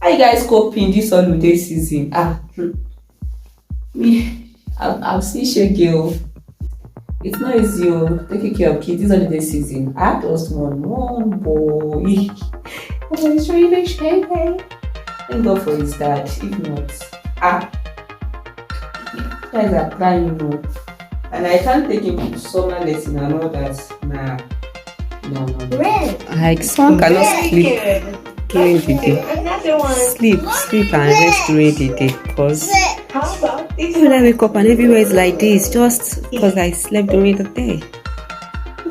How you guys coping this holiday season? Me, I'll see Shaggy. It's not easy taking care of kids this holiday season. I had just one boy. Oh, he's really shy. Thank God for his dad. If not, guys are crying. And I can't take him to summer lesson and all that. Nah. No. Like someone cannot sleep during the day. Sleep and rest during the day. Because when I wake up and everywhere is like this, just because I slept during the day.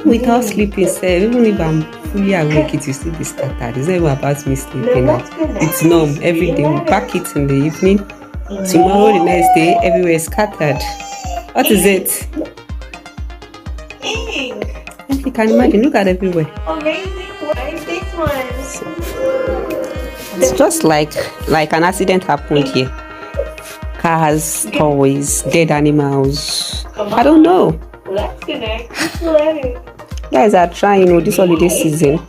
Without sleeping, even if I'm fully awake, it will still be scattered. It's not even about me sleeping. It's numb every day. We pack it in the evening. Tomorrow, the next day, everywhere is scattered. What is it? You can imagine, look at everywhere. Amazing. What is this one? It's just like an accident happened here. Cars, toys, dead animals. I don't know. Let's connect. Guys are trying this holiday season.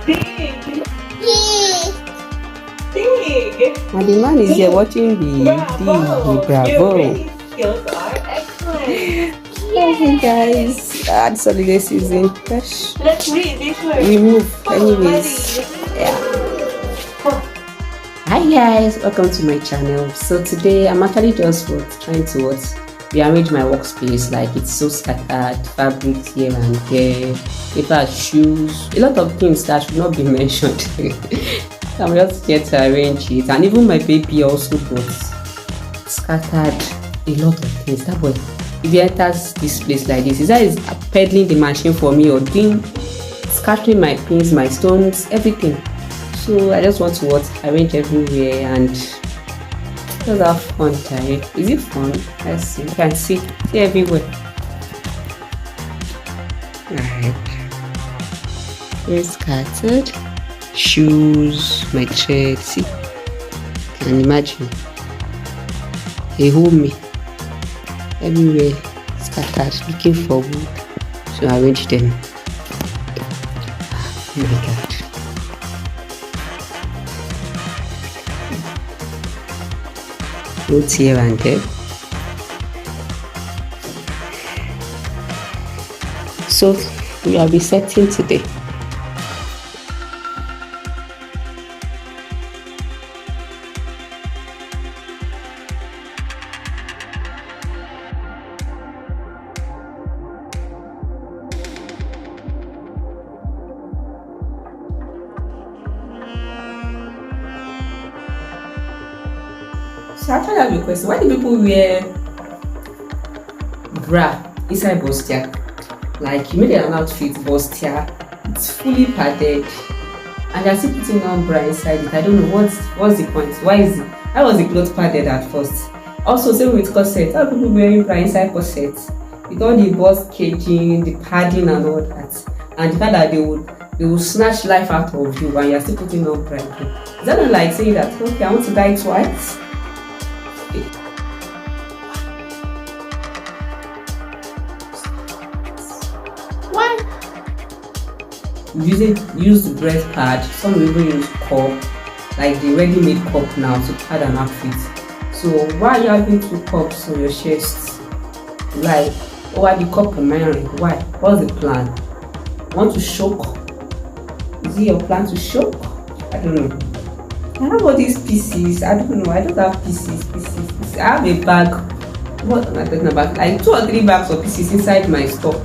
Big. And the man is here watching the bravo. Skills are excellent. Hey guys, this holiday season. Let's read this one. We move anyways. Yeah. Hi guys, welcome to my channel. So today I'm actually just trying to rearrange my workspace. Like it's so scattered, fabric here and there, paper, shoes, a lot of things that should not be mentioned. I'm just here to arrange it, and even my baby also got scattered a lot of things. That boy, if he enters this place like this, is peddling the machine for me or scattering my pins, my stones, everything. So I just want to arrange everywhere and just have fun. Is it fun? Let's see. You can see everywhere. Alright. Very scattered. Shoes, my chair. See, can imagine. They hold me everywhere, scattered, looking for wood to arrange them. Oh my God. Roots here and there. So we are resetting today. So I actually have a question. Why do people wear bra inside bustier? Like you made an outfit bustier, it's fully padded, and you're still putting on bra inside it. I don't know what's the point. Why was the clothes padded at first? Also, same with corset. How are people wearing bra inside corset with all the bust caging, the padding, and all that, and the fact that they will snatch life out of you while you're still putting on bra? Is that not like saying that okay, I want to die twice? Use the breast pad. Some people use cup, like the ready-made cup now to pad an outfit. So why are you having two cups on your chest? Like over the cup of Mary? Why? What's the plan? Want to shock? Is it your plan to shock? I don't know. I have all these pieces. I don't know. I don't have pieces. I have a bag. What am I talking about? Like 2 or 3 bags of pieces inside my store.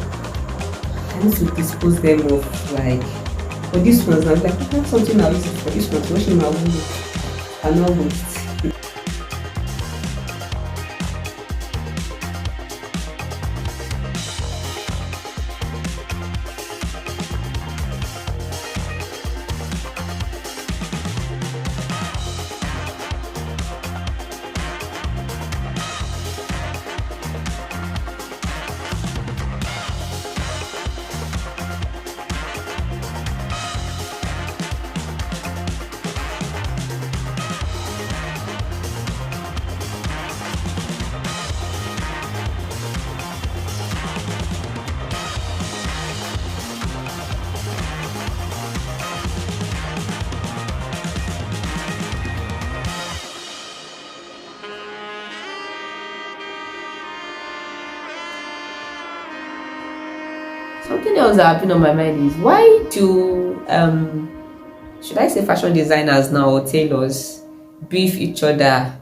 I need to dispose them off, like for this ones. I'm like, I have something I'll use it for this one. Washing my own. I'm not waste. Something else that has been on my mind is, why do should I say fashion designers now or tailors beef each other,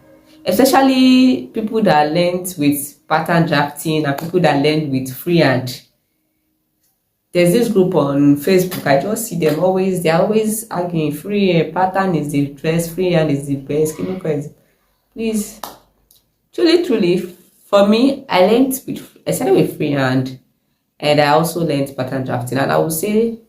especially people that learned with pattern drafting and people that learned with freehand. There's this group on Facebook. I just see them always. They're always arguing. Free pattern is the best. Freehand is the best. Please, truly, for me, I started with freehand, and I also learned pattern drafting. And I would say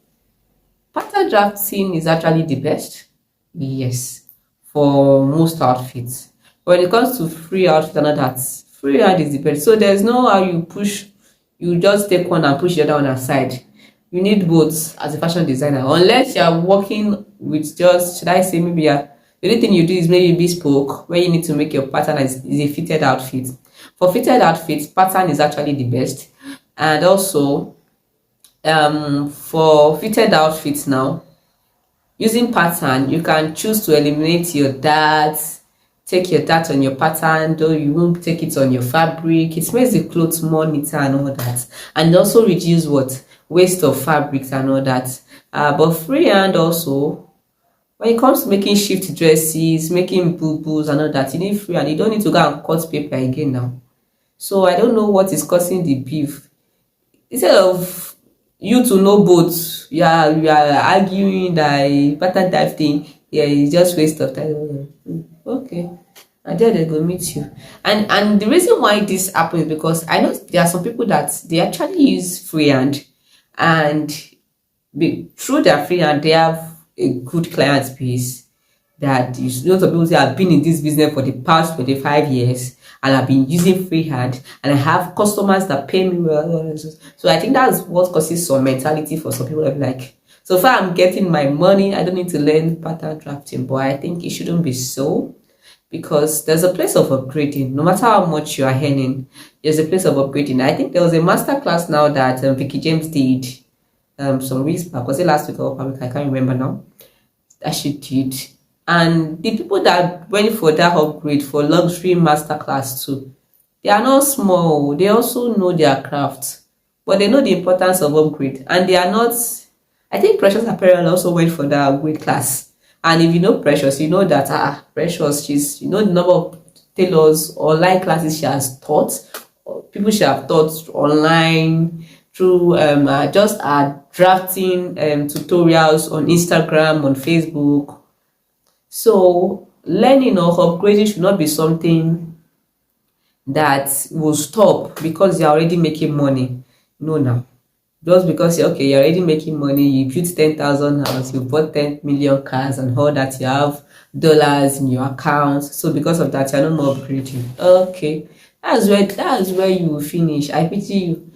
pattern drafting is actually the best. Yes, for most outfits. When it comes to free outfit and all that, freehand is the best. So there's no how you push. You just take one and push the other one aside. You need both as a fashion designer, unless you are working with just, should I say, maybe the only thing you do is maybe bespoke, where you need to make your pattern is a fitted outfit. For fitted outfits, pattern is actually the best. And also for fitted outfits now, using pattern, you can choose to eliminate your darts, take your dart on your pattern, though you won't take it on your fabric. It makes the clothes more neater and all that, and also reduce what waste of fabrics and all that. But freehand also, when it comes to making shift dresses, making boo-boos and all that, you need freehand. You don't need to go and cut paper again now. So I don't know what is causing the beef. Instead of you to know both, you are arguing that pattern type thing. Yeah, it's just waste of time. Okay, and then they go meet you. And the reason why this happens is because I know there are some people that they actually use freehand, and through their freehand they have a good client base. That you know, some people say, I've been in this business for the past 25 years and I've been using freehand and I have customers that pay me well. So I think that's what causes some mentality for some people. Like, so far I'm getting my money, I don't need to learn pattern drafting. But I think it shouldn't be so, because there's a place of upgrading. No matter how much you are earning, there's a place of upgrading. I think there was a master class now that Vicky James did some weeks back. Was it last week or I can't remember now. That she did. And the people that went for that upgrade for luxury masterclass too, they are not small. They also know their craft, but they know the importance of upgrade. And they are not, I think Precious Apparel also went for that upgrade class. And if you know Precious, you know that Precious, the number of tailors online classes she has taught, or people she have taught online through just drafting tutorials on Instagram, on Facebook. So learning or upgrading should not be something that will stop because you're already making money. No, now. Just because you're already making money, you built 10,000 house, you bought 10 million cars and all that, you have dollars in your account. So because of that, you're no more upgrading. Okay. That's where you will finish. I pity you.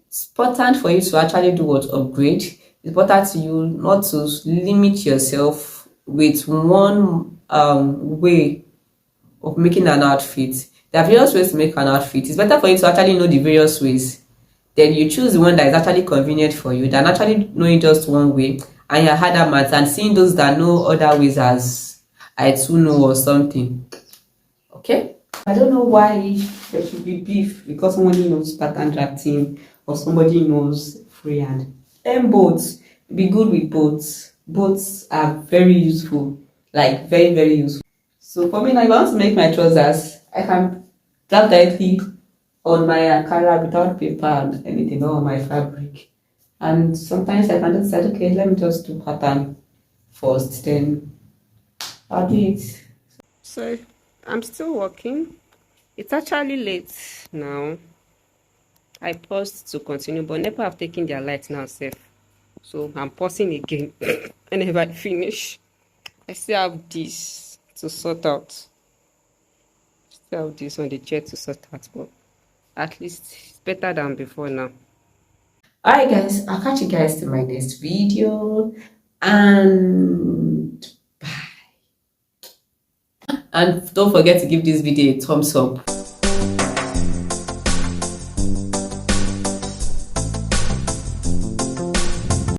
It's important for you to actually do what upgrade. It's important to you not to limit yourself with one way of making an outfit. There are various ways to make an outfit. It's better for you to actually know the various ways. Then you choose the one that is actually convenient for you than actually knowing just one way and you're harder maths and seeing those that know other ways as I too know or something. Okay? I don't know why there should be beef because somebody knows pattern drafting or somebody knows freehand. And both, be good with both. Both are very useful, like very, very useful. So for me, now, if I want to make my trousers, I can draft directly on my Ankara without paper and anything, or on my fabric. And sometimes I can just say, okay, let me just do pattern first, then I'll do it. So I'm still working. It's actually late now. I paused to continue, but NEPA have taken their light now, safe. So I'm pausing again. Whenever I finish, I still have this to sort out. Still have this on the chair to sort out, but at least it's better than before now. Alright guys, I'll catch you guys in my next video, and bye. And don't forget to give this video a thumbs up.